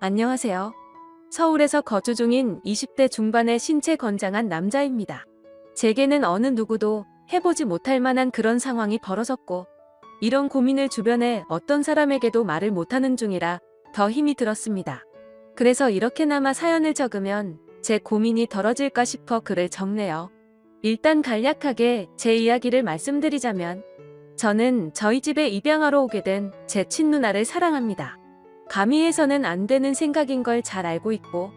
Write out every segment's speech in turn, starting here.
안녕하세요. 서울에서 거주 중인 20대 중반의 신체 건장한 남자입니다. 제게는 어느 누구도 해보지 못할 만한 그런 상황이 벌어졌고, 이런 고민을 주변에 어떤 사람에게도 말을 못하는 중이라 더 힘이 들었습니다. 그래서 이렇게나마 사연을 적으면 제 고민이 덜어질까 싶어 글을 적네요. 일단 간략하게 제 이야기를 말씀드리자면, 저는 저희 집에 입양하러 오게 된 제 친누나를 사랑합니다. 감히 해서는 안 되는 생각인 걸 잘 알고 있고,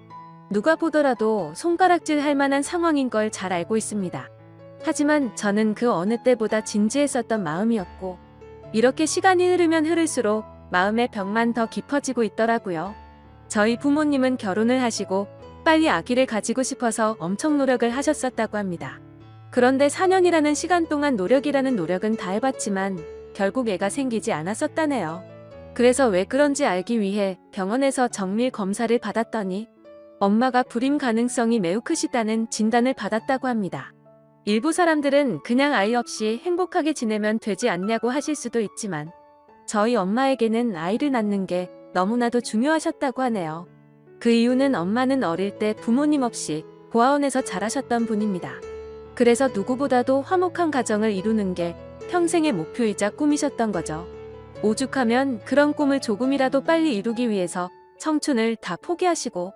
누가 보더라도 손가락질 할 만한 상황인 걸 잘 알고 있습니다. 하지만 저는 그 어느 때보다 진지했었던 마음이었고, 이렇게 시간이 흐르면 흐를수록 마음의 벽만 더 깊어지고 있더라고요. 저희 부모님은 결혼을 하시고 빨리 아기를 가지고 싶어서 엄청 노력을 하셨었다고 합니다. 그런데 4년이라는 시간 동안 노력이라는 노력은 다 해봤지만 결국 애가 생기지 않았었다네요. 그래서 왜 그런지 알기 위해 병원에서 정밀 검사를 받았더니 엄마가 불임 가능성이 매우 크시다는 진단을 받았다고 합니다. 일부 사람들은 그냥 아이 없이 행복하게 지내면 되지 않냐고 하실 수도 있지만, 저희 엄마에게는 아이를 낳는 게 너무나도 중요하셨다고 하네요. 그 이유는 엄마는 어릴 때 부모님 없이 고아원에서 자라셨던 분입니다. 그래서 누구보다도 화목한 가정을 이루는 게 평생의 목표이자 꿈이셨던 거죠. 오죽하면 그런 꿈을 조금이라도 빨리 이루기 위해서 청춘을 다 포기하시고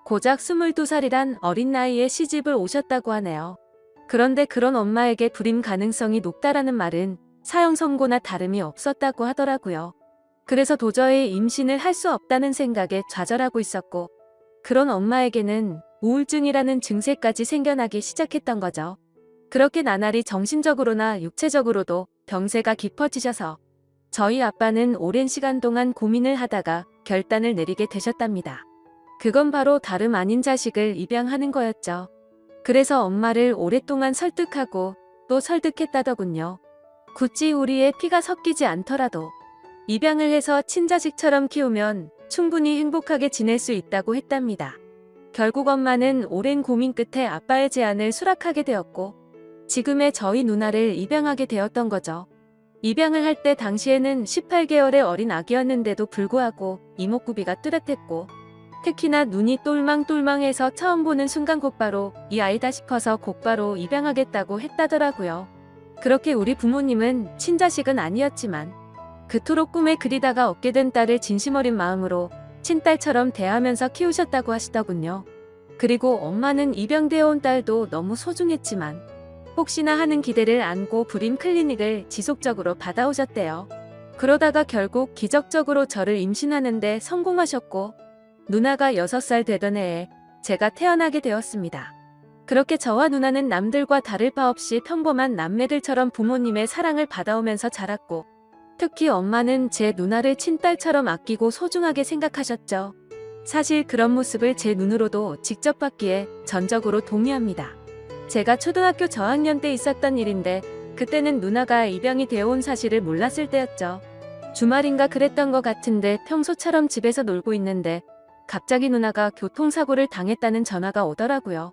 고작 22살이란 어린 나이에 시집을 오셨다고 하네요. 그런데 그런 엄마에게 불임 가능성이 높다라는 말은 사형 선고나 다름이 없었다고 하더라고요. 그래서 도저히 임신을 할 수 없다는 생각에 좌절하고 있었고, 그런 엄마에게는 우울증이라는 증세까지 생겨나기 시작했던 거죠. 그렇게 나날이 정신적으로나 육체적으로도 병세가 깊어지셔서 저희 아빠는 오랜 시간 동안 고민을 하다가 결단을 내리게 되셨답니다. 그건 바로 다름 아닌 자식을 입양하는 거였죠. 그래서 엄마를 오랫동안 설득하고 또 설득했다더군요. 굳이 우리의 피가 섞이지 않더라도 입양을 해서 친자식처럼 키우면 충분히 행복하게 지낼 수 있다고 했답니다. 결국 엄마는 오랜 고민 끝에 아빠의 제안을 수락하게 되었고, 지금의 저희 누나를 입양하게 되었던 거죠. 입양을 할 때 당시에는 18개월의 어린 아기였는데도 불구하고 이목구비가 뚜렷했고, 특히나 눈이 똘망똘망해서 처음 보는 순간 곧바로 이 아이다 싶어서 곧바로 입양하겠다고 했다더라고요. 그렇게 우리 부모님은 친자식은 아니었지만 그토록 꿈에 그리다가 얻게 된 딸을 진심 어린 마음으로 친딸처럼 대하면서 키우셨다고 하시더군요. 그리고 엄마는 입양되어 온 딸도 너무 소중했지만 혹시나 하는 기대를 안고 불임 클리닉을 지속적으로 받아오셨대요. 그러다가 결국 기적적으로 저를 임신하는데 성공하셨고, 누나가 6살 되던 해에 제가 태어나게 되었습니다. 그렇게 저와 누나는 남들과 다를 바 없이 평범한 남매들처럼 부모님의 사랑을 받아오면서 자랐고, 특히 엄마는 제 누나를 친딸처럼 아끼고 소중하게 생각하셨죠. 사실 그런 모습을 제 눈으로도 직접 봤기에 전적으로 동의합니다. 제가 초등학교 저학년 때 있었던 일인데, 그때는 누나가 입양이 되어 온 사실을 몰랐을 때였죠. 주말인가 그랬던 것 같은데 평소처럼 집에서 놀고 있는데 갑자기 누나가 교통사고를 당했다는 전화가 오더라고요.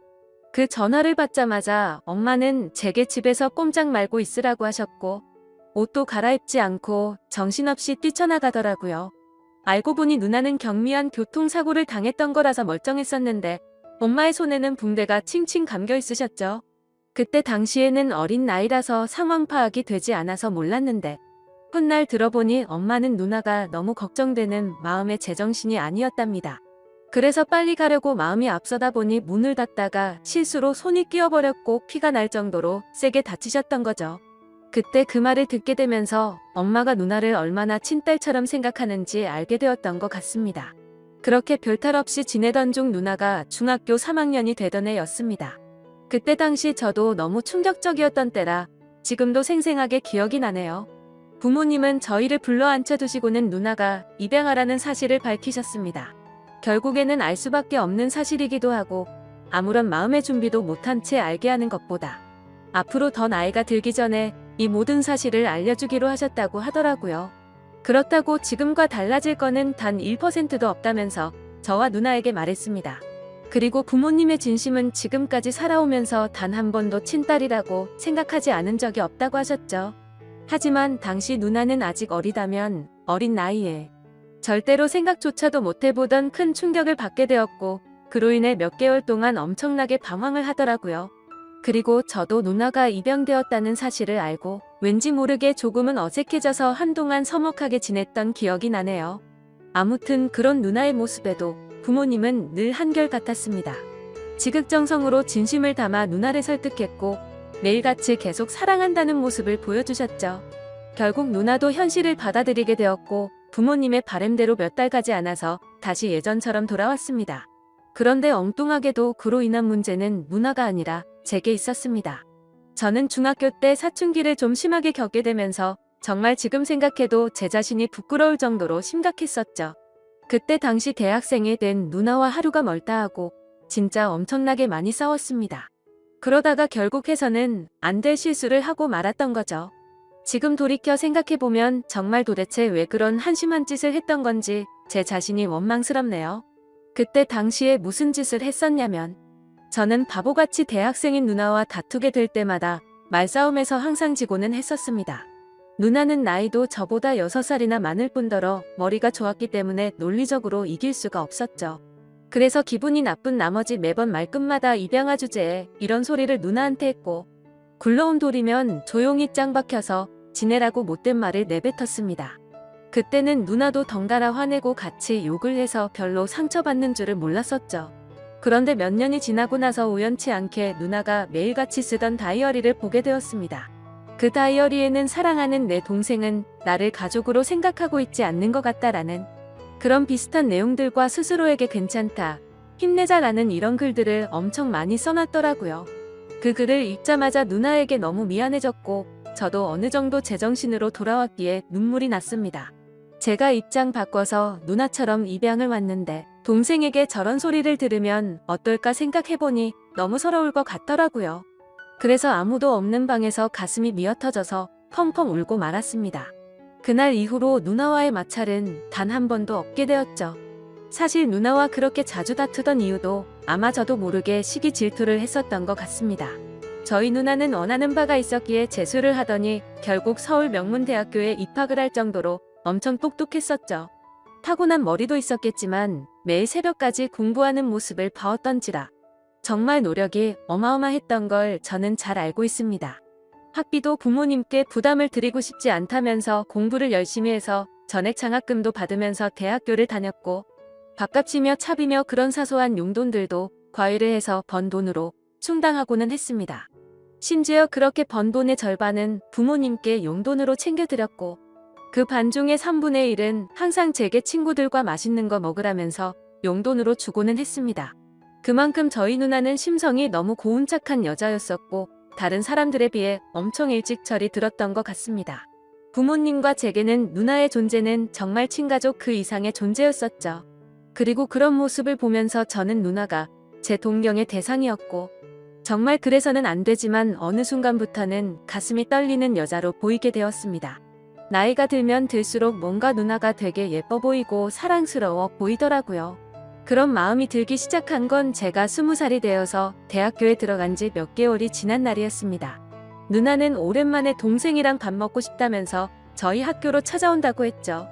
그 전화를 받자마자 엄마는 제게 집에서 꼼짝 말고 있으라고 하셨고, 옷도 갈아입지 않고 정신없이 뛰쳐나가더라고요. 알고 보니 누나는 경미한 교통사고를 당했던 거라서 멀쩡했었는데 엄마의 손에는 붕대가 칭칭 감겨 있으셨죠. 그때 당시에는 어린 나이라서 상황 파악이 되지 않아서 몰랐는데, 훗날 들어보니 엄마는 누나가 너무 걱정되는 마음의 제정신이 아니었답니다. 그래서 빨리 가려고 마음이 앞서다 보니 문을 닫다가 실수로 손이 끼어버렸고 피가 날 정도로 세게 다치셨던 거죠. 그때 그 말을 듣게 되면서 엄마가 누나를 얼마나 친딸처럼 생각하는지 알게 되었던 것 같습니다. 그렇게 별탈 없이 지내던 중 누나가 중학교 3학년이 되던 해였습니다. 그때 당시 저도 너무 충격적이었던 때라 지금도 생생하게 기억이 나네요. 부모님은 저희를 불러 앉혀두시고는 누나가 입양하라는 사실을 밝히셨습니다. 결국에는 알 수밖에 없는 사실이기도 하고 아무런 마음의 준비도 못한 채 알게 하는 것보다 앞으로 더 나이가 들기 전에 이 모든 사실을 알려주기로 하셨다고 하더라고요. 그렇다고 지금과 달라질 거는 단 1%도 없다면서 저와 누나에게 말했습니다. 그리고 부모님의 진심은 지금까지 살아오면서 단 한 번도 친딸이라고 생각하지 않은 적이 없다고 하셨죠. 하지만 당시 누나는 아직 어리다면 어린 나이에 절대로 생각조차도 못해보던 큰 충격을 받게 되었고 그로 인해 몇 개월 동안 엄청나게 방황을 하더라고요. 그리고 저도 누나가 입양되었다는 사실을 알고 왠지 모르게 조금은 어색해져서 한동안 서먹하게 지냈던 기억이 나네요. 아무튼 그런 누나의 모습에도 부모님은 늘 한결같았습니다. 지극정성으로 진심을 담아 누나를 설득했고 매일같이 계속 사랑한다는 모습을 보여주셨죠. 결국 누나도 현실을 받아들이게 되었고 부모님의 바램대로 몇 달 가지 않아서 다시 예전처럼 돌아왔습니다. 그런데 엉뚱하게도 그로 인한 문제는 누나가 아니라 제게 있었습니다. 저는 중학교 때 사춘기를 좀 심하게 겪게 되면서 정말 지금 생각해도 제 자신이 부끄러울 정도로 심각했었죠. 그때 당시 대학생이 된 누나와 하루가 멀다하고 진짜 엄청나게 많이 싸웠습니다. 그러다가 결국 해서는 안 될 실수를 하고 말았던 거죠. 지금 돌이켜 생각해보면 정말 도대체 왜 그런 한심한 짓을 했던 건지 제 자신이 원망스럽네요. 그때 당시에 무슨 짓을 했었냐면 저는 바보같이 대학생인 누나와 다투게 될 때마다 말싸움에서 항상 지고는 했었습니다. 누나는 나이도 저보다 6살이나 많을 뿐더러 머리가 좋았기 때문에 논리적으로 이길 수가 없었죠. 그래서 기분이 나쁜 나머지 매번 말끝마다 입양아 주제에 이런 소리를 누나한테 했고 굴러온 돌이면 조용히 짱 박혀서 지내라고 못된 말을 내뱉었습니다. 그때는 누나도 덩달아 화내고 같이 욕을 해서 별로 상처받는 줄을 몰랐었죠. 그런데 몇 년이 지나고 나서 우연치 않게 누나가 매일같이 쓰던 다이어리를 보게 되었습니다. 그 다이어리에는 사랑하는 내 동생은 나를 가족으로 생각하고 있지 않는 것 같다라는 그런 비슷한 내용들과 스스로에게 괜찮다, 힘내자라는 이런 글들을 엄청 많이 써놨더라고요. 그 글을 읽자마자 누나에게 너무 미안해졌고 저도 어느 정도 제정신으로 돌아왔기에 눈물이 났습니다. 제가 입장 바꿔서 누나처럼 입양을 왔는데 동생에게 저런 소리를 들으면 어떨까 생각해보니 너무 서러울 것 같더라고요. 그래서 아무도 없는 방에서 가슴이 미어터져서 펑펑 울고 말았습니다. 그날 이후로 누나와의 마찰은 단 한 번도 없게 되었죠. 사실 누나와 그렇게 자주 다투던 이유도 아마 저도 모르게 시기 질투를 했었던 것 같습니다. 저희 누나는 원하는 바가 있었기에 재수를 하더니 결국 서울 명문대학교에 입학을 할 정도로 엄청 똑똑했었죠. 타고난 머리도 있었겠지만 매일 새벽까지 공부하는 모습을 봐왔던지라 정말 노력이 어마어마했던 걸 저는 잘 알고 있습니다. 학비도 부모님께 부담을 드리고 싶지 않다면서 공부를 열심히 해서 전액 장학금도 받으면서 대학교를 다녔고 밥값이며 차비며 그런 사소한 용돈들도 과외를 해서 번 돈으로 충당하고는 했습니다. 심지어 그렇게 번 돈의 절반은 부모님께 용돈으로 챙겨드렸고 그 반중의 3분의 1은 항상 제게 친구들과 맛있는 거 먹으라면서 용돈으로 주고는 했습니다. 그만큼 저희 누나는 심성이 너무 고운착한 여자였었고 다른 사람들에 비해 엄청 일찍 철이 들었던 것 같습니다. 부모님과 제게는 누나의 존재는 정말 친가족 그 이상의 존재였었죠. 그리고 그런 모습을 보면서 저는 누나가 제 동경의 대상이었고 정말 그래서는 안 되지만 어느 순간부터는 가슴이 떨리는 여자로 보이게 되었습니다. 나이가 들면 들수록 뭔가 누나가 되게 예뻐 보이고 사랑스러워 보이더라고요. 그런 마음이 들기 시작한 건 제가 20살이 되어서 대학교에 들어간 지 몇 개월이 지난 날이었습니다. 누나는 오랜만에 동생이랑 밥 먹고 싶다면서 저희 학교로 찾아온다고 했죠.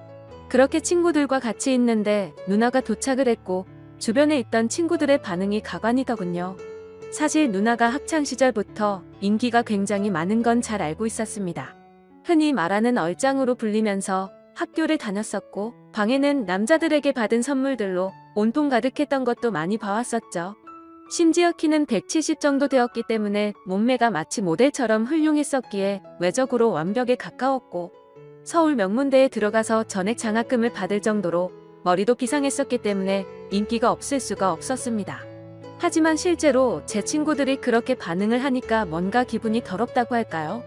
그렇게 친구들과 같이 있는데 누나가 도착을 했고 주변에 있던 친구들의 반응이 가관이더군요. 사실 누나가 학창시절부터 인기가 굉장히 많은 건 잘 알고 있었습니다. 흔히 말하는 얼짱으로 불리면서 학교를 다녔었고 방에는 남자들에게 받은 선물들로 온통 가득했던 것도 많이 봐왔었죠. 심지어 키는 170 정도 되었기 때문에 몸매가 마치 모델처럼 훌륭했었기에 외적으로 완벽에 가까웠고 서울 명문대에 들어가서 전액 장학금을 받을 정도로 머리도 비상했었기 때문에 인기가 없을 수가 없었습니다. 하지만 실제로 제 친구들이 그렇게 반응을 하니까 뭔가 기분이 더럽다고 할까요?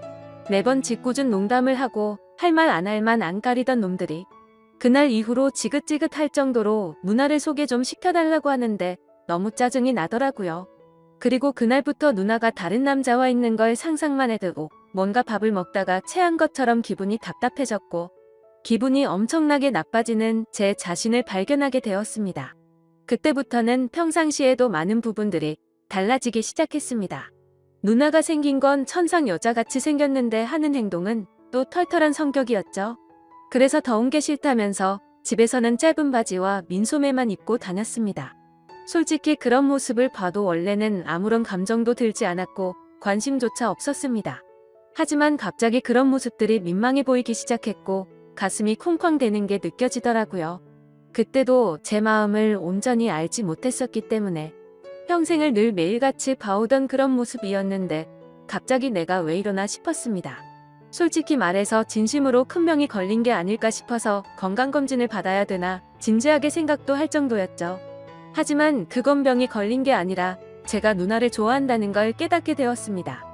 매번 짓궂은 농담을 하고 할 말 안 할 만 안 가리던 놈들이 그날 이후로 지긋지긋할 정도로 누나를 소개 좀 시켜달라고 하는데 너무 짜증이 나더라고요. 그리고 그날부터 누나가 다른 남자와 있는 걸 상상만 해도 뭔가 밥을 먹다가 체한 것처럼 기분이 답답해졌고 기분이 엄청나게 나빠지는 제 자신을 발견하게 되었습니다. 그때부터는 평상시에도 많은 부분들이 달라지기 시작했습니다. 누나가 생긴 건 천상 여자같이 생겼는데 하는 행동은 또 털털한 성격이었죠. 그래서 더운 게 싫다면서 집에서는 짧은 바지와 민소매만 입고 다녔습니다. 솔직히 그런 모습을 봐도 원래는 아무런 감정도 들지 않았고 관심조차 없었습니다. 하지만 갑자기 그런 모습들이 민망해 보이기 시작했고 가슴이 쿵쾅대는 게 느껴지더라고요. 그때도 제 마음을 온전히 알지 못했었기 때문에 평생을 늘 매일같이 봐오던 그런 모습이었는데 갑자기 내가 왜 이러나 싶었습니다. 솔직히 말해서 진심으로 큰 병이 걸린 게 아닐까 싶어서 건강검진을 받아야 되나 진지하게 생각도 할 정도였죠. 하지만 그건 병이 걸린 게 아니라 제가 누나를 좋아한다는 걸 깨닫게 되었습니다.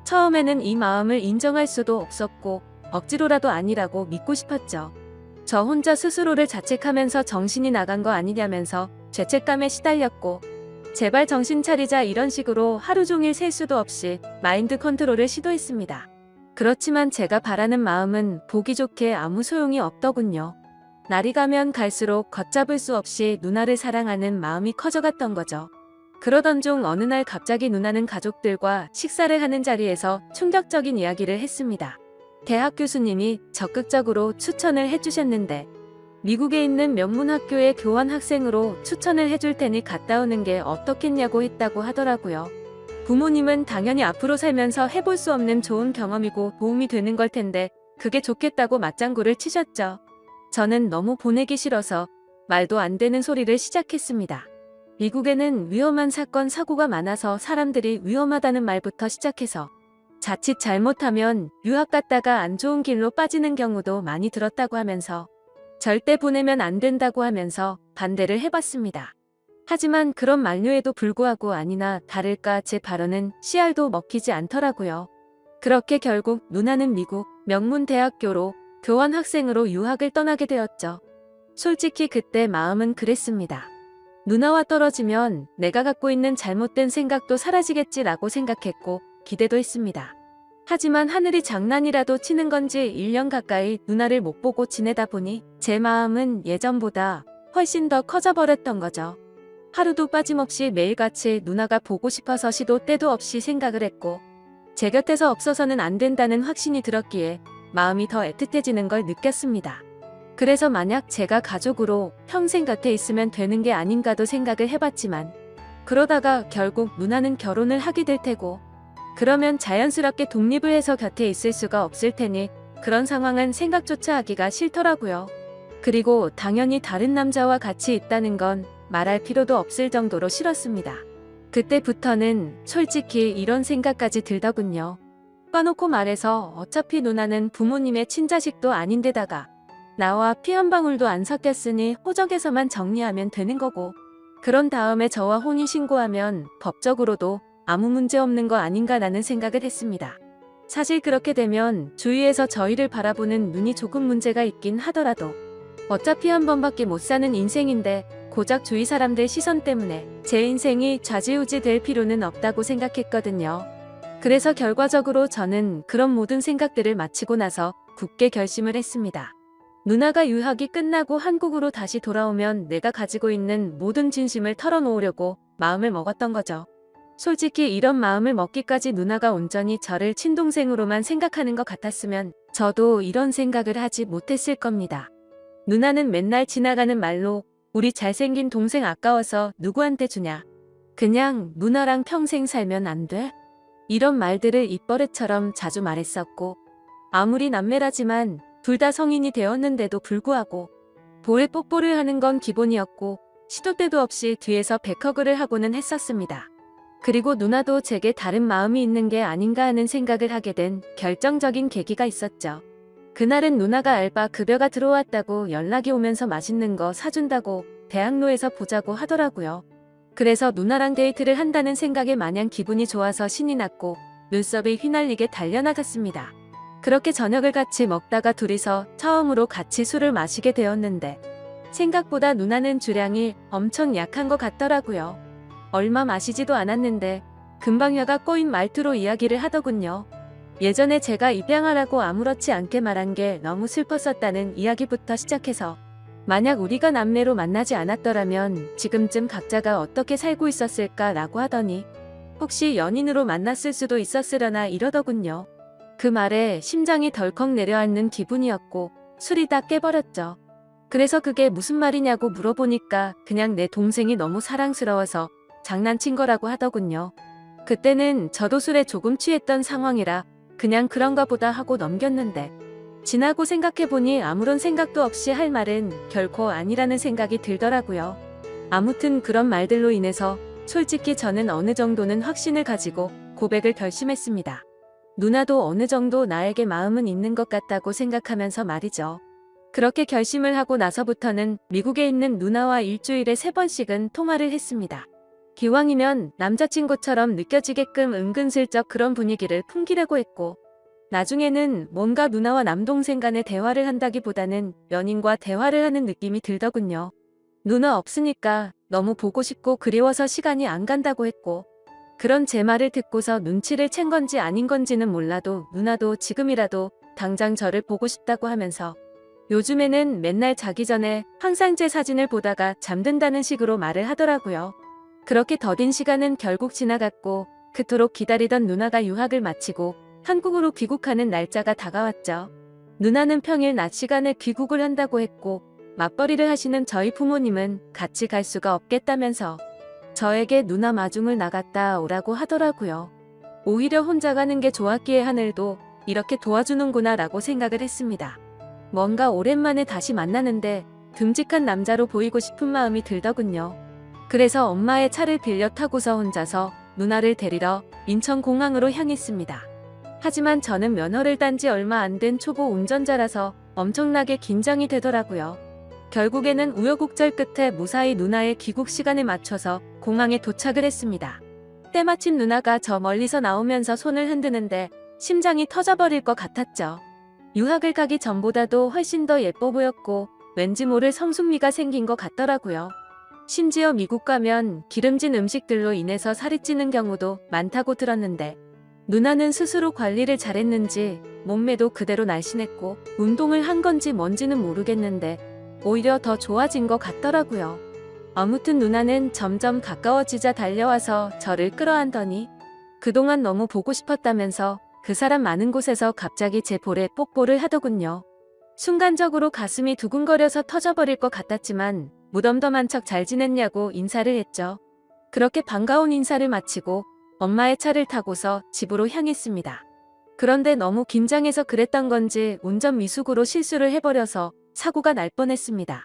처음에는 이 마음을 인정할 수도 없었고 억지로라도 아니라고 믿고 싶었죠. 저 혼자 스스로를 자책하면서 정신이 나간 거 아니냐면서 죄책감에 시달렸고 제발 정신 차리자 이런 식으로 하루 종일 셀 수도 없이 마인드 컨트롤을 시도했습니다. 그렇지만 제가 바라는 마음은 보기 좋게 아무 소용이 없더군요. 날이 가면 갈수록 걷잡을 수 없이 누나를 사랑하는 마음이 커져갔던 거죠. 그러던 중 어느 날 갑자기 누나는 가족들과 식사를 하는 자리에서 충격적인 이야기를 했습니다. 대학 교수님이 적극적으로 추천을 해주셨는데 미국에 있는 명문학교의 교환 학생으로 추천을 해줄 테니 갔다 오는 게 어떻겠냐고 했다고 하더라고요. 부모님은 당연히 앞으로 살면서 해볼 수 없는 좋은 경험이고 도움이 되는 걸 텐데 그게 좋겠다고 맞장구를 치셨죠. 저는 너무 보내기 싫어서 말도 안 되는 소리를 시작했습니다. 미국에는 위험한 사건 사고가 많아서 사람들이 위험하다는 말부터 시작해서 자칫 잘못하면 유학 갔다가 안 좋은 길로 빠지는 경우도 많이 들었다고 하면서 절대 보내면 안 된다고 하면서 반대를 해봤습니다. 하지만 그런 만류에도 불구하고 아니나 다를까 제 발언은 씨알도 먹히지 않더라고요. 그렇게 결국 누나는 미국 명문대학교로 교환학생으로 유학을 떠나게 되었죠. 솔직히 그때 마음은 그랬습니다. 누나와 떨어지면 내가 갖고 있는 잘못된 생각도 사라지겠지라고 생각했고 기대도 했습니다. 하지만 하늘이 장난이라도 치는 건지 1년 가까이 누나를 못 보고 지내다 보니 제 마음은 예전보다 훨씬 더 커져버렸던 거죠. 하루도 빠짐없이 매일같이 누나가 보고 싶어서 시도 때도 없이 생각을 했고 제 곁에서 없어서는 안 된다는 확신이 들었기에 마음이 더 애틋해지는 걸 느꼈습니다. 그래서 만약 제가 가족으로 평생 곁에 있으면 되는 게 아닌가도 생각을 해봤지만 그러다가 결국 누나는 결혼을 하게 될 테고 그러면 자연스럽게 독립을 해서 곁에 있을 수가 없을 테니 그런 상황은 생각조차 하기가 싫더라고요. 그리고 당연히 다른 남자와 같이 있다는 건 말할 필요도 없을 정도로 싫었습니다. 그때부터는 솔직히 이런 생각까지 들더군요. 까놓고 말해서 어차피 누나는 부모님의 친자식도 아닌데다가 나와 피 한 방울도 안 섞였으니 호적에서만 정리하면 되는 거고 그런 다음에 저와 혼인신고하면 법적으로도 아무 문제 없는 거 아닌가라는 생각을 했습니다. 사실 그렇게 되면 주위에서 저희를 바라보는 눈이 조금 문제가 있긴 하더라도 어차피 한 번밖에 못 사는 인생인데 고작 주위 사람들 시선 때문에 제 인생이 좌지우지 될 필요는 없다고 생각했거든요. 그래서 결과적으로 저는 그런 모든 생각들을 마치고 나서 굳게 결심을 했습니다. 누나가 유학이 끝나고 한국으로 다시 돌아오면 내가 가지고 있는 모든 진심을 털어놓으려고 마음을 먹었던 거죠. 솔직히 이런 마음을 먹기까지 누나가 온전히 저를 친동생으로만 생각하는 것 같았으면 저도 이런 생각을 하지 못했을 겁니다. 누나는 맨날 지나가는 말로 우리 잘생긴 동생 아까워서 누구한테 주냐. 그냥 누나랑 평생 살면 안 돼? 이런 말들을 입버릇처럼 자주 말했었고 아무리 남매라지만 둘 다 성인이 되었는데도 불구하고 볼에 뽀뽀를 하는 건 기본이었고 시도 때도 없이 뒤에서 백허그를 하고는 했었습니다. 그리고 누나도 제게 다른 마음이 있는 게 아닌가 하는 생각을 하게 된 결정적인 계기가 있었죠. 그날은 누나가 알바 급여가 들어왔다고 연락이 오면서 맛있는 거 사준다고 대학로에서 보자고 하더라고요. 그래서 누나랑 데이트를 한다는 생각에 마냥 기분이 좋아서 신이 났고 눈썹이 휘날리게 달려나갔습니다. 그렇게 저녁을 같이 먹다가 둘이서 처음으로 같이 술을 마시게 되었는데 생각보다 누나는 주량이 엄청 약한 것 같더라고요. 얼마 마시지도 않았는데 금방 혀가 꼬인 말투로 이야기를 하더군요. 예전에 제가 입양하라고 아무렇지 않게 말한 게 너무 슬펐었다는 이야기부터 시작해서 만약 우리가 남매로 만나지 않았더라면 지금쯤 각자가 어떻게 살고 있었을까라고 하더니 혹시 연인으로 만났을 수도 있었으려나 이러더군요. 그 말에 심장이 덜컥 내려앉는 기분이었고 술이 다 깨버렸죠. 그래서 그게 무슨 말이냐고 물어보니까 그냥 내 동생이 너무 사랑스러워서 장난친 거라고 하더군요. 그때는 저도 술에 조금 취했던 상황이라 그냥 그런가 보다 하고 넘겼는데 지나고 생각해보니 아무런 생각도 없이 할 말은 결코 아니라는 생각이 들더라고요. 아무튼 그런 말들로 인해서 솔직히 저는 어느 정도는 확신을 가지고 고백을 결심했습니다. 누나도 어느 정도 나에게 마음은 있는 것 같다고 생각하면서 말이죠. 그렇게 결심을 하고 나서부터는 미국에 있는 누나와 일주일에 3번씩은 통화를 했습니다. 기왕이면 남자친구처럼 느껴지게끔 은근슬쩍 그런 분위기를 풍기려고 했고 나중에는 뭔가 누나와 남동생 간의 대화를 한다기보다는 연인과 대화를 하는 느낌이 들더군요. 누나 없으니까 너무 보고 싶고 그리워서 시간이 안 간다고 했고 그런 제 말을 듣고서 눈치를 챈 건지 아닌 건지는 몰라도 누나도 지금이라도 당장 저를 보고 싶다고 하면서 요즘에는 맨날 자기 전에 항상 제 사진을 보다가 잠든다는 식으로 말을 하더라고요. 그렇게 더딘 시간은 결국 지나갔고 그토록 기다리던 누나가 유학을 마치고 한국으로 귀국하는 날짜가 다가왔죠. 누나는 평일 낮 시간에 귀국을 한다고 했고 맞벌이를 하시는 저희 부모님은 같이 갈 수가 없겠다면서 저에게 누나 마중을 나갔다 오라고 하더라고요. 오히려 혼자 가는 게 좋았기에 하늘도 이렇게 도와주는구나 라고 생각을 했습니다. 뭔가 오랜만에 다시 만나는데 듬직한 남자로 보이고 싶은 마음이 들더군요. 그래서 엄마의 차를 빌려 타고서 혼자서 누나를 데리러 인천공항으로 향했습니다. 하지만 저는 면허를 딴 지 얼마 안 된 초보 운전자라서 엄청나게 긴장이 되더라고요. 결국에는 우여곡절 끝에 무사히 누나의 귀국 시간에 맞춰서 공항에 도착을 했습니다. 때마침 누나가 저 멀리서 나오면서 손을 흔드는데 심장이 터져버릴 것 같았죠. 유학을 가기 전보다도 훨씬 더 예뻐 보였고 왠지 모를 성숙미가 생긴 것 같더라고요. 심지어 미국 가면 기름진 음식들로 인해서 살이 찌는 경우도 많다고 들었는데 누나는 스스로 관리를 잘했는지 몸매도 그대로 날씬했고 운동을 한 건지 뭔지는 모르겠는데 오히려 더 좋아진 것 같더라고요. 아무튼 누나는 점점 가까워지자 달려와서 저를 끌어안더니 그동안 너무 보고 싶었다면서 그 사람 많은 곳에서 갑자기 제 볼에 뽀뽀를 하더군요. 순간적으로 가슴이 두근거려서 터져버릴 것 같았지만 무덤덤한 척 잘 지냈냐고 인사를 했죠. 그렇게 반가운 인사를 마치고 엄마의 차를 타고서 집으로 향했습니다. 그런데 너무 긴장해서 그랬던 건지 운전 미숙으로 실수를 해버려서 사고가 날 뻔했습니다.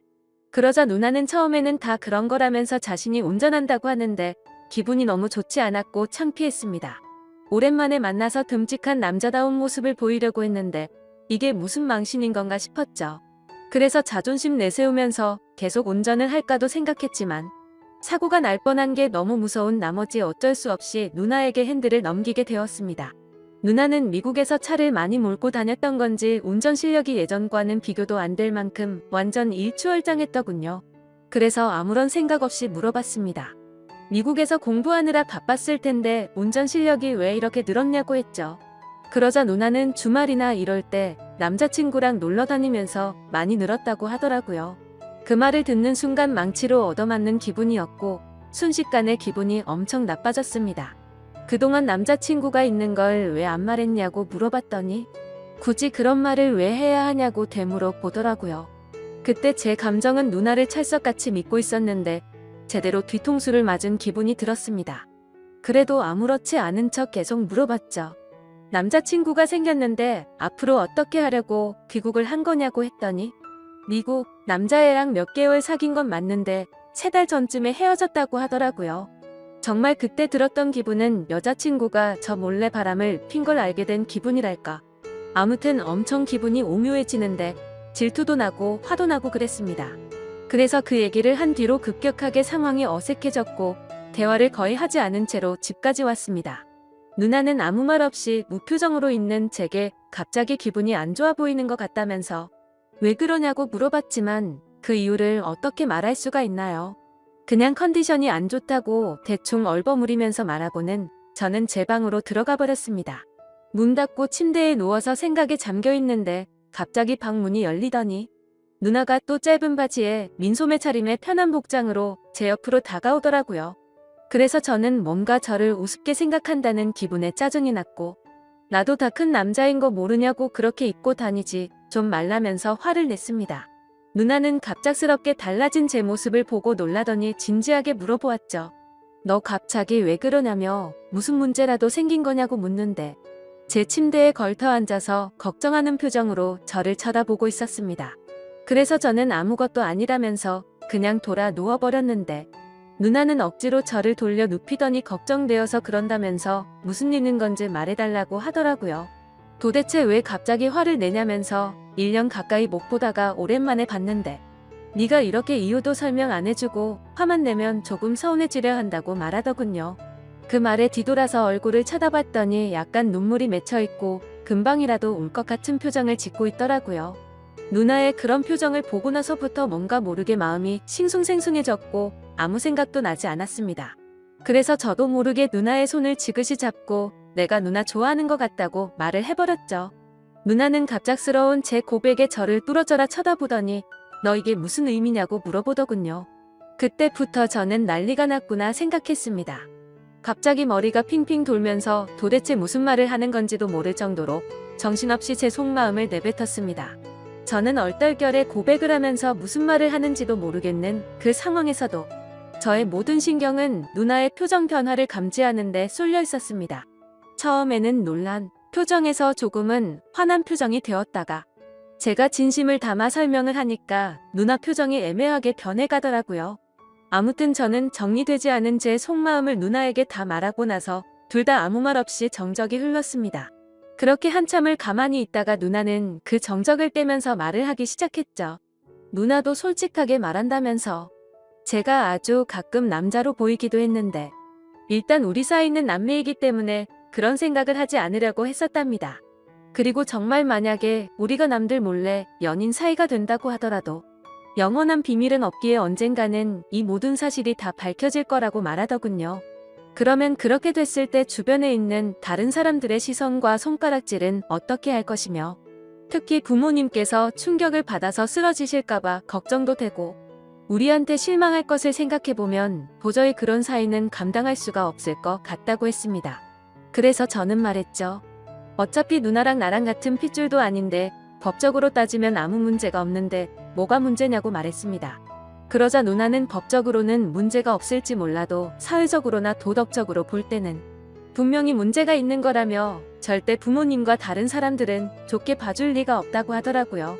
그러자 누나는 처음에는 다 그런 거라면서 자신이 운전한다고 하는데 기분이 너무 좋지 않았고 창피했습니다. 오랜만에 만나서 듬직한 남자다운 모습을 보이려고 했는데 이게 무슨 망신인 건가 싶었죠. 그래서 자존심 내세우면서 계속 운전을 할까도 생각했지만 사고가 날 뻔한 게 너무 무서운 나머지 어쩔 수 없이 누나에게 핸들을 넘기게 되었습니다. 누나는 미국에서 차를 많이 몰고 다녔던 건지 운전 실력이 예전과는 비교도 안 될 만큼 완전 일취월장했더군요. 그래서 아무런 생각 없이 물어봤습니다. 미국에서 공부하느라 바빴을 텐데 운전 실력이 왜 이렇게 늘었냐고 했죠. 그러자 누나는 주말이나 이럴 때 남자친구랑 놀러 다니면서 많이 늘었다고 하더라고요. 그 말을 듣는 순간 망치로 얻어맞는 기분이었고 순식간에 기분이 엄청 나빠졌습니다. 그동안 남자친구가 있는 걸 왜 안 말했냐고 물어봤더니 굳이 그런 말을 왜 해야 하냐고 되물어 보더라고요. 그때 제 감정은 누나를 찰석같이 믿고 있었는데 제대로 뒤통수를 맞은 기분이 들었습니다. 그래도 아무렇지 않은 척 계속 물어봤죠. 남자친구가 생겼는데 앞으로 어떻게 하려고 귀국을 한 거냐고 했더니 미국 남자애랑 몇 개월 사귄 건 맞는데 3달 전쯤에 헤어졌다고 하더라고요. 정말 그때 들었던 기분은 여자친구가 저 몰래 바람을 핀 걸 알게 된 기분이랄까. 아무튼 엄청 기분이 오묘해지는데 질투도 나고 화도 나고 그랬습니다. 그래서 그 얘기를 한 뒤로 급격하게 상황이 어색해졌고 대화를 거의 하지 않은 채로 집까지 왔습니다. 누나는 아무 말 없이 무표정으로 있는 제게 갑자기 기분이 안 좋아 보이는 것 같다면서 왜 그러냐고 물어봤지만 그 이유를 어떻게 말할 수가 있나요? 그냥 컨디션이 안 좋다고 대충 얼버무리면서 말하고는 저는 제 방으로 들어가 버렸습니다. 문 닫고 침대에 누워서 생각에 잠겨 있는데 갑자기 방문이 열리더니 누나가 또 짧은 바지에 민소매 차림의 편한 복장으로 제 옆으로 다가오더라고요. 그래서 저는 뭔가 저를 우습게 생각한다는 기분에 짜증이 났고 나도 다 큰 남자인 거 모르냐고 그렇게 입고 다니지 좀 말라면서 화를 냈습니다. 누나는 갑작스럽게 달라진 제 모습을 보고 놀라더니 진지하게 물어보았죠. 너 갑자기 왜 그러냐며 무슨 문제라도 생긴 거냐고 묻는데 제 침대에 걸터 앉아서 걱정하는 표정으로 저를 쳐다보고 있었습니다. 그래서 저는 아무것도 아니라면서 그냥 돌아 누워버렸는데 누나는 억지로 저를 돌려 눕히더니 걱정되어서 그런다면서 무슨 일인 건지 말해달라고 하더라고요. 도대체 왜 갑자기 화를 내냐면서 1년 가까이 못 보다가 오랜만에 봤는데 네가 이렇게 이유도 설명 안 해주고 화만 내면 조금 서운해지려 한다고 말하더군요. 그 말에 뒤돌아서 얼굴을 쳐다봤더니 약간 눈물이 맺혀있고 금방이라도 울 것 같은 표정을 짓고 있더라고요. 누나의 그런 표정을 보고 나서부터 뭔가 모르게 마음이 싱숭생숭해졌고 아무 생각도 나지 않았습니다. 그래서 저도 모르게 누나의 손을 지그시 잡고 내가 누나 좋아하는 것 같다고 말을 해버렸죠. 누나는 갑작스러운 제 고백에 저를 뚫어져라 쳐다보더니 너 이게 무슨 의미냐고 물어보더군요. 그때부터 저는 난리가 났구나 생각했습니다. 갑자기 머리가 핑핑 돌면서 도대체 무슨 말을 하는 건지도 모를 정도로 정신없이 제 속마음을 내뱉었습니다. 저는 얼떨결에 고백을 하면서 무슨 말을 하는지도 모르겠는 그 상황에서도 저의 모든 신경은 누나의 표정 변화를 감지하는 데 쏠려 있었습니다. 처음에는 놀란 표정에서 조금은 화난 표정이 되었다가 제가 진심을 담아 설명을 하니까 누나 표정이 애매하게 변해가더라고요. 아무튼 저는 정리되지 않은 제 속마음을 누나에게 다 말하고 나서 둘 다 아무 말 없이 정적이 흘렀습니다. 그렇게 한참을 가만히 있다가 누나는 그 정적을 떼면서 말을 하기 시작했죠. 누나도 솔직하게 말한다면서 제가 아주 가끔 남자로 보이기도 했는데 일단 우리 사이는 남매이기 때문에 그런 생각을 하지 않으려고 했었답니다. 그리고 정말 만약에 우리가 남들 몰래 연인 사이가 된다고 하더라도 영원한 비밀은 없기에 언젠가는 이 모든 사실이 다 밝혀질 거라고 말하더군요. 그러면 그렇게 됐을 때 주변에 있는 다른 사람들의 시선과 손가락질은 어떻게 할 것이며 특히 부모님께서 충격을 받아서 쓰러지실까봐 걱정도 되고 우리한테 실망할 것을 생각해보면 도저히 그런 사이는 감당할 수가 없을 것 같다고 했습니다. 그래서 저는 말했죠. 어차피 누나랑 나랑 같은 핏줄도 아닌데 법적으로 따지면 아무 문제가 없는데 뭐가 문제냐고 말했습니다. 그러자 누나는 법적으로는 문제가 없을지 몰라도 사회적으로나 도덕적으로 볼 때는 분명히 문제가 있는 거라며 절대 부모님과 다른 사람들은 좋게 봐줄 리가 없다고 하더라고요.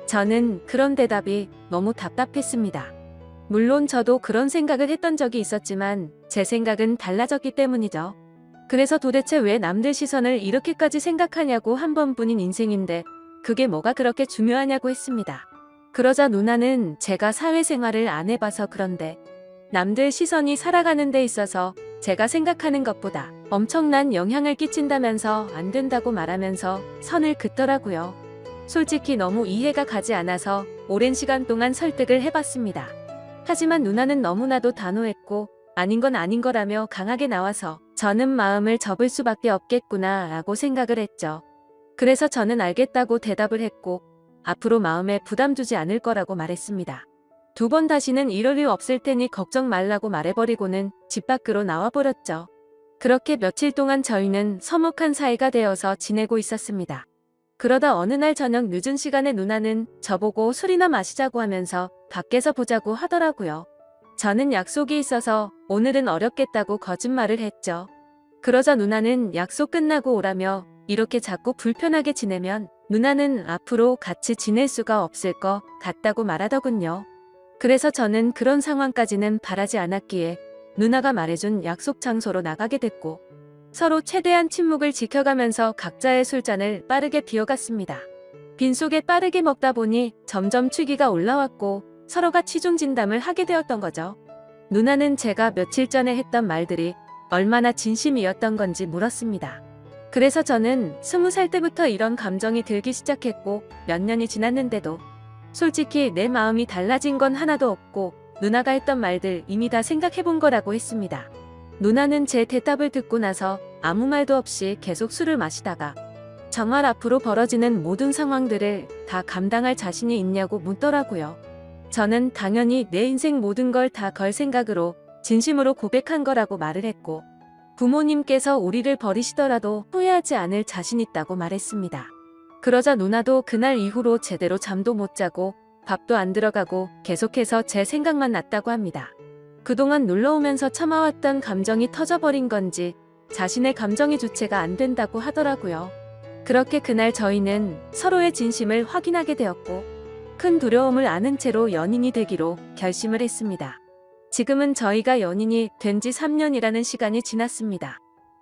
저는 그런 대답이 너무 답답했습니다. 물론 저도 그런 생각을 했던 적이 있었지만 제 생각은 달라졌기 때문이죠. 그래서 도대체 왜 남들 시선을 이렇게까지 생각하냐고 한 번뿐인 인생인데 그게 뭐가 그렇게 중요하냐고 했습니다. 그러자 누나는 제가 사회생활을 안 해봐서 그런데 남들 시선이 살아가는 데 있어서 제가 생각하는 것보다 엄청난 영향을 끼친다면서 안 된다고 말하면서 선을 긋더라고요. 솔직히 너무 이해가 가지 않아서 오랜 시간 동안 설득을 해봤습니다. 하지만 누나는 너무나도 단호했고 아닌 건 아닌 거라며 강하게 나와서 저는 마음을 접을 수밖에 없겠구나 라고 생각을 했죠. 그래서 저는 알겠다고 대답을 했고 앞으로 마음에 부담 주지 않을 거라고 말했습니다. 2번 다시는 이럴 일 없을 테니 걱정 말라고 말해버리고는 집 밖으로 나와버렸죠. 그렇게 며칠 동안 저희는 서먹한 사이가 되어서 지내고 있었습니다. 그러다 어느 날 저녁 늦은 시간에 누나는 저보고 술이나 마시자고 하면서 밖에서 보자고 하더라고요. 저는 약속이 있어서 오늘은 어렵겠다고 거짓말을 했죠. 그러자 누나는 약속 끝나고 오라며 이렇게 자꾸 불편하게 지내면 누나는 앞으로 같이 지낼 수가 없을 것 같다고 말하더군요. 그래서 저는 그런 상황까지는 바라지 않았기에 누나가 말해준 약속 장소로 나가게 됐고 서로 최대한 침묵을 지켜가면서 각자의 술잔을 빠르게 비워갔습니다. 빈속에 빠르게 먹다 보니 점점 취기가 올라왔고 서로가 취중진담을 하게 되었던 거죠. 누나는 제가 며칠 전에 했던 말들이 얼마나 진심이었던 건지 물었습니다. 그래서 저는 20살 때부터 이런 감정이 들기 시작했고 몇 년이 지났는데도 솔직히 내 마음이 달라진 건 하나도 없고 누나가 했던 말들 이미 다 생각해본 거라고 했습니다. 누나는 제 대답을 듣고 나서 아무 말도 없이 계속 술을 마시다가 정말 앞으로 벌어지는 모든 상황들을 다 감당할 자신이 있냐고 묻더라고요. 저는 당연히 내 인생 모든 걸 다 걸 생각으로 진심으로 고백한 거라고 말을 했고 부모님께서 우리를 버리시더라도 후회하지 않을 자신 있다고 말했습니다. 그러자 누나도 그날 이후로 제대로 잠도 못 자고 밥도 안 들어가고 계속해서 제 생각만 났다고 합니다. 그동안 놀러오면서 참아왔던 감정이 터져버린 건지 자신의 감정의 주체가 안 된다고 하더라고요. 그렇게 그날 저희는 서로의 진심을 확인하게 되었고 큰 두려움을 안은 채로 연인이 되기로 결심을 했습니다. 지금은 저희가 연인이 된 지 3년이라는 시간이 지났습니다.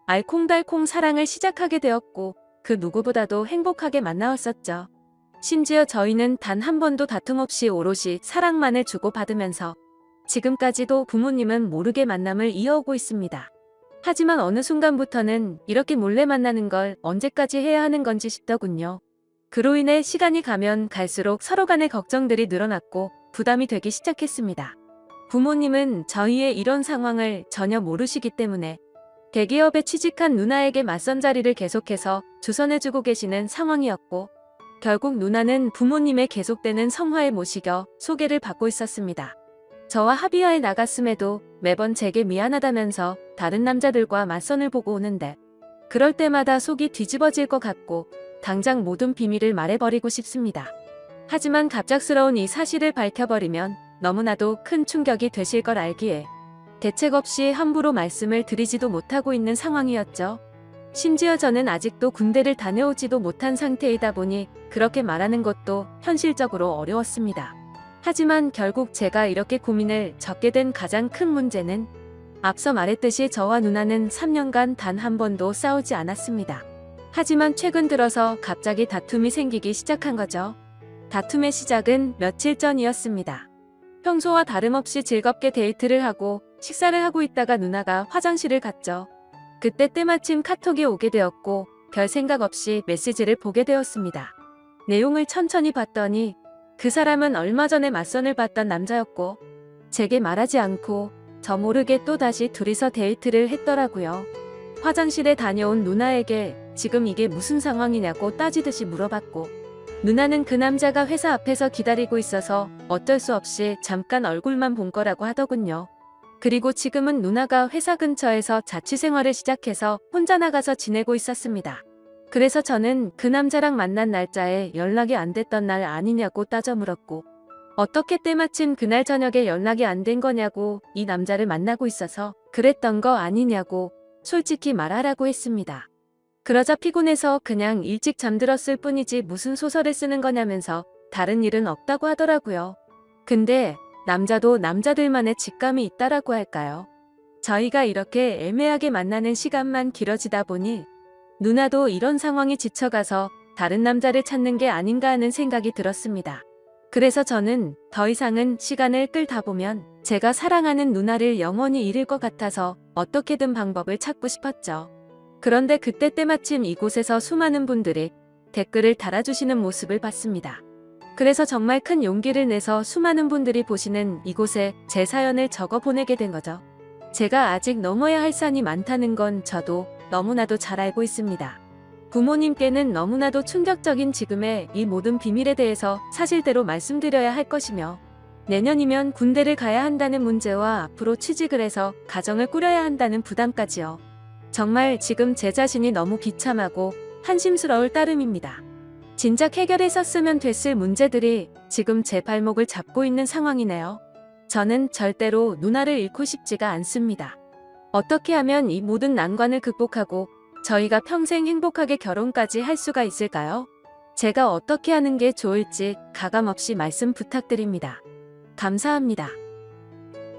알콩달콩 사랑을 시작하게 되었고 그 누구보다도 행복하게 만나왔었죠. 심지어 저희는 단 한 번도 다툼 없이 오롯이 사랑만을 주고받으면서 지금까지도 부모님은 모르게 만남을 이어오고 있습니다. 하지만 어느 순간부터는 이렇게 몰래 만나는 걸 언제까지 해야 하는 건지 싶더군요. 그로 인해 시간이 가면 갈수록 서로 간의 걱정들이 늘어났고 부담이 되기 시작했습니다. 부모님은 저희의 이런 상황을 전혀 모르시기 때문에 대기업에 취직한 누나에게 맞선 자리를 계속해서 조선해주고 계시는 상황이었고 결국 누나는 부모님의 계속되는 성화에 못 이겨 소개를 받고 있었습니다. 저와 합의하에 나갔음에도 매번 제게 미안하다면서 다른 남자들과 맞선을 보고 오는데 그럴 때마다 속이 뒤집어질 것 같고 당장 모든 비밀을 말해버리고 싶습니다. 하지만 갑작스러운 이 사실을 밝혀버리면 너무나도 큰 충격이 되실 걸 알기에 대책 없이 함부로 말씀을 드리지도 못하고 있는 상황이었죠. 심지어 저는 아직도 군대를 다녀오지도 못한 상태이다 보니 그렇게 말하는 것도 현실적으로 어려웠습니다. 하지만 결국 제가 이렇게 고민을 적게 된 가장 큰 문제는 앞서 말했듯이 저와 누나는 3년간 단 한 번도 싸우지 않았습니다. 하지만 최근 들어서 갑자기 다툼이 생기기 시작한 거죠. 다툼의 시작은 며칠 전이었습니다. 평소와 다름없이 즐겁게 데이트를 하고 식사를 하고 있다가 누나가 화장실을 갔죠. 그때 때마침 카톡이 오게 되었고 별 생각 없이 메시지를 보게 되었습니다. 내용을 천천히 봤더니 그 사람은 얼마 전에 맞선을 봤던 남자였고 제게 말하지 않고 저 모르게 또다시 둘이서 데이트를 했더라고요. 화장실에 다녀온 누나에게 지금 이게 무슨 상황이냐고 따지듯이 물어봤고 누나는 그 남자가 회사 앞에서 기다리고 있어서 어쩔 수 없이 잠깐 얼굴만 본 거라고 하더군요. 그리고 지금은 누나가 회사 근처에서 자취생활을 시작해서 혼자 나가서 지내고 있었습니다. 그래서 저는 그 남자랑 만난 날짜에 연락이 안 됐던 날 아니냐고 따져 물었고 어떻게 때마침 그날 저녁에 연락이 안 된 거냐고 이 남자를 만나고 있어서 그랬던 거 아니냐고 솔직히 말하라고 했습니다. 그러자 피곤해서 그냥 일찍 잠들었을 뿐이지 무슨 소설을 쓰는 거냐면서 다른 일은 없다고 하더라고요. 근데 남자도 남자들만의 직감이 있다라고 할까요? 저희가 이렇게 애매하게 만나는 시간만 길어지다 보니 누나도 이런 상황이 지쳐가서 다른 남자를 찾는 게 아닌가 하는 생각이 들었습니다. 그래서 저는 더 이상은 시간을 끌다 보면 제가 사랑하는 누나를 영원히 잃을 것 같아서 어떻게든 방법을 찾고 싶었죠. 그런데 그때 때마침 이곳에서 수많은 분들이 댓글을 달아주시는 모습을 봤습니다. 그래서 정말 큰 용기를 내서 수많은 분들이 보시는 이곳에 제 사연을 적어 보내게 된 거죠. 제가 아직 넘어야 할 산이 많다는 건 저도 너무나도 잘 알고 있습니다. 부모님께는 너무나도 충격적인 지금의 이 모든 비밀에 대해서 사실대로 말씀드려야 할 것이며 내년이면 군대를 가야 한다는 문제와 앞으로 취직을 해서 가정을 꾸려야 한다는 부담까지요. 정말 지금 제 자신이 너무 비참하고 한심스러울 따름입니다. 진작 해결했었으면 됐을 문제들이 지금 제 발목을 잡고 있는 상황이네요. 저는 절대로 누나를 잃고 싶지가 않습니다. 어떻게 하면 이 모든 난관을 극복하고 저희가 평생 행복하게 결혼까지 할 수가 있을까요? 제가 어떻게 하는 게 좋을지 가감없이 말씀 부탁드립니다. 감사합니다.